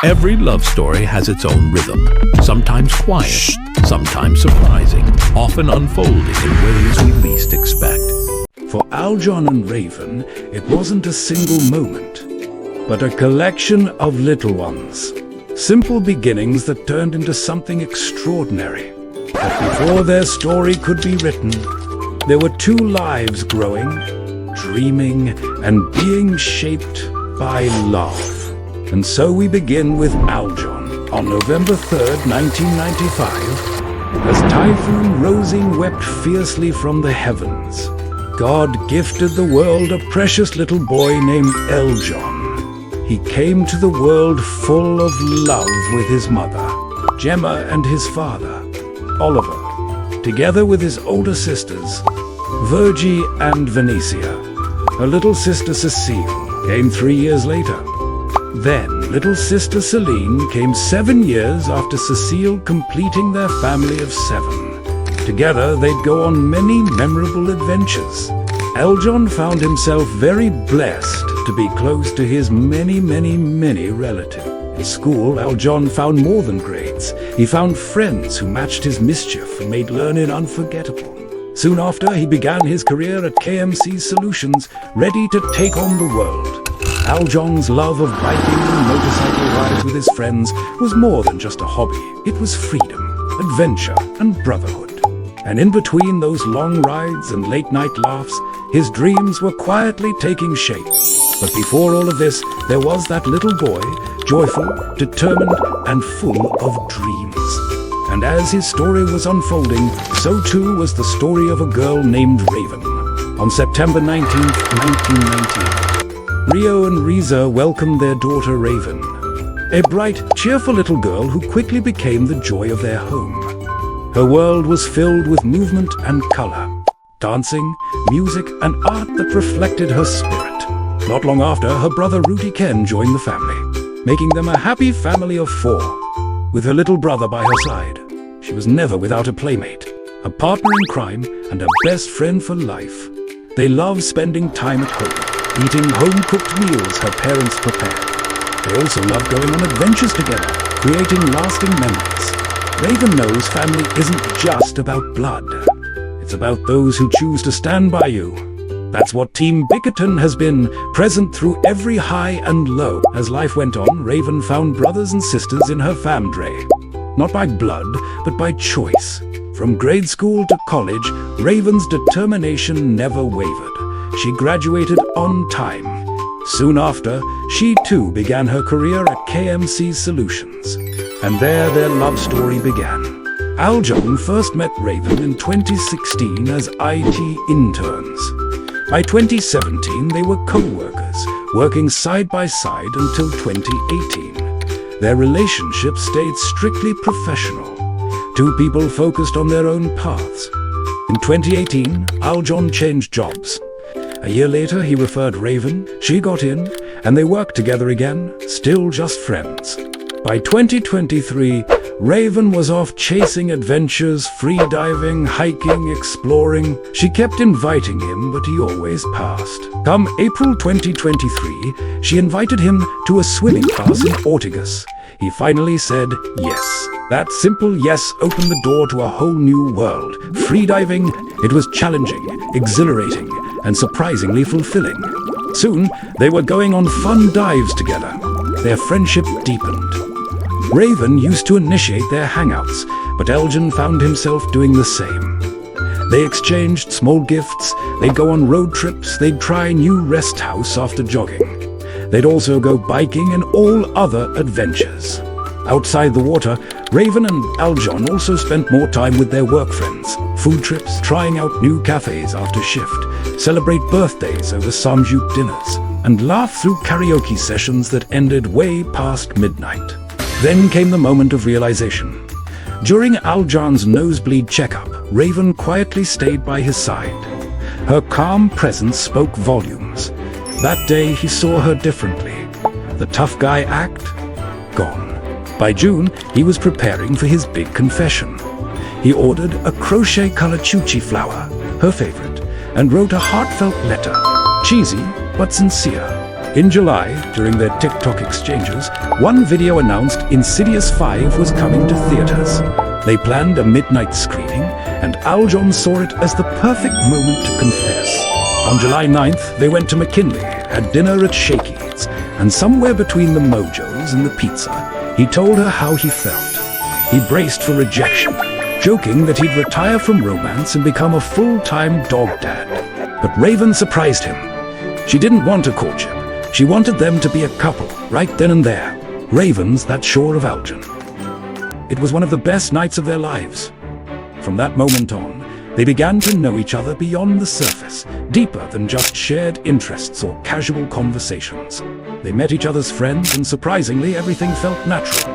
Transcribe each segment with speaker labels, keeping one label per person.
Speaker 1: Every love story has its own rhythm, sometimes quiet, sometimes surprising, often unfolding in ways we least expect.
Speaker 2: For Al-Jhon and Raven, it wasn't a single moment, but a collection of little ones. Simple beginnings that turned into something extraordinary. But before their story could be written, there were two lives growing, dreaming, and being shaped by love. And so we begin with Al-Jhon on November 3rd, 1995, as Typhoon Rosing wept fiercely from the heavens. God gifted the world a precious little boy named Al-Jhon. He came to the world full of love with his mother, Gemma, and his father, Oliver, together with his older sisters, Virgie and Venetia. Her little sister Cecile came 3 years later. Then little sister Celine came 7 years after Cecile, completing their family of 7. Together they'd go on many memorable adventures. Al-Jhon found himself very blessed to be close to his many relatives. In school, Al-Jhon found more than grades. He found friends who matched his mischief and made learning unforgettable. Soon after, he began his career at KMC Solutions, ready to take on the world. Al-Jhon's love of biking and motorcycle rides with his friends was more than just a hobby. It was freedom, adventure, and brotherhood. And in between those long rides and late-night laughs, his dreams were quietly taking shape. But before all of this, there was that little boy, joyful, determined, and full of dreams. And as his story was unfolding, so too was the story of a girl named Raven. On September 19th, 1998, Rio and Riza welcomed their daughter Raven, a bright, cheerful little girl who quickly became the joy of their home. Her world was filled with movement and color, dancing, music, and art that reflected her spirit. Not long after, her brother Rudy Ken joined the family, making them a happy family of 4. With her little brother by her side, she was never without a playmate, a partner in crime, and a best friend for life. They loved spending time at home, eating home-cooked meals her parents prepared. They also loved going on adventures together, creating lasting memories. Raven knows family isn't just about blood. It's about those who choose to stand by you. That's what Team Bickerton has been, present through every high and low. As life went on, Raven found brothers and sisters in her famdre. Not by blood, but by choice. From grade school to college, Raven's determination never wavered. She graduated on time. Soon after, she too began her career at KMC Solutions. And there their love story began. Al-Jhon first met Raven in 2016 as IT interns. By 2017, they were co-workers, working side by side until 2018. Their relationship stayed strictly professional. Two people focused on their own paths. In 2018, Al-Jhon changed jobs. A year later, he referred Raven, she got in, and they worked together again, still just friends. By 2023, Raven was off chasing adventures, free-diving, hiking, exploring. She kept inviting him, but he always passed. Come April 2023, she invited him to a swimming class in Ortigas. He finally said yes. That simple yes opened the door to a whole new world. Free-diving, it was challenging, exhilarating, and surprisingly fulfilling. Soon, they were going on fun dives together. Their friendship deepened. Raven used to initiate their hangouts, but Al-Jhon found himself doing the same. They exchanged small gifts, they'd go on road trips, they'd try new rest house after jogging. They'd also go biking and all other adventures. Outside the water, Raven and Al-Jhon also spent more time with their work friends, food trips, trying out new cafes after shift, celebrate birthdays over samjouk dinners, and laugh through karaoke sessions that ended way past midnight. Then came the moment of realization. During Al-Jhon's nosebleed checkup, Raven quietly stayed by his side. Her calm presence spoke volumes. That day he saw her differently. The tough guy act, gone. By June, he was preparing for his big confession. He ordered a crochet calachuchi flower, her favorite, and wrote a heartfelt letter, cheesy but sincere. In July, during their TikTok exchanges, one video announced Insidious 5 was coming to theaters. They planned a midnight screening, and Al-Jhon saw it as the perfect moment to confess. On July 9th, they went to McKinley, had dinner at Shakey's, and somewhere between the mojos and the pizza, he told her how he felt. He braced for rejection, joking that he'd retire from romance and become a full-time dog dad. But Raven surprised him. She didn't want a courtship. She wanted them to be a couple, right then and there. Raven's that shore of Al-Jhon. It was one of the best nights of their lives. From that moment on, they began to know each other beyond the surface, deeper than just shared interests or casual conversations. They met each other's friends, and surprisingly, everything felt natural.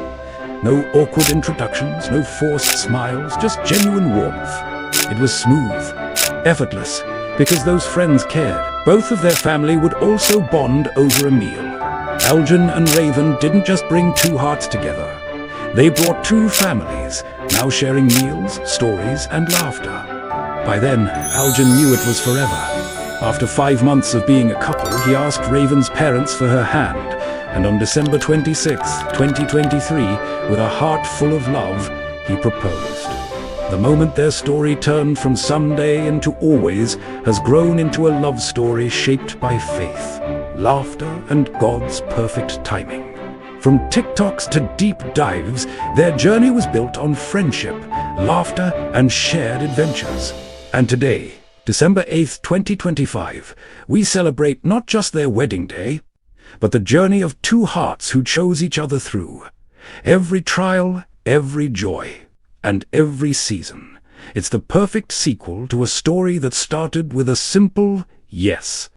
Speaker 2: No awkward introductions, no forced smiles, just genuine warmth. It was smooth, effortless, because those friends cared. Both of their family would also bond over a meal. Al-Jhon and Raven didn't just bring two hearts together. They brought two families, now sharing meals, stories, and laughter. By then, Al-Jhon knew it was forever. After 5 months of being a couple, he asked Raven's parents for her hand, and on December 26, 2023, with a heart full of love, he proposed. The moment their story turned from someday into always has grown into a love story shaped by faith, laughter, and God's perfect timing. From TikToks to deep dives, their journey was built on friendship, laughter, and shared adventures. And today, December 8th, 2025, we celebrate not just their wedding day, but the journey of two hearts who chose each other through every trial, every joy, and every season. It's the perfect sequel to a story that started with a simple yes.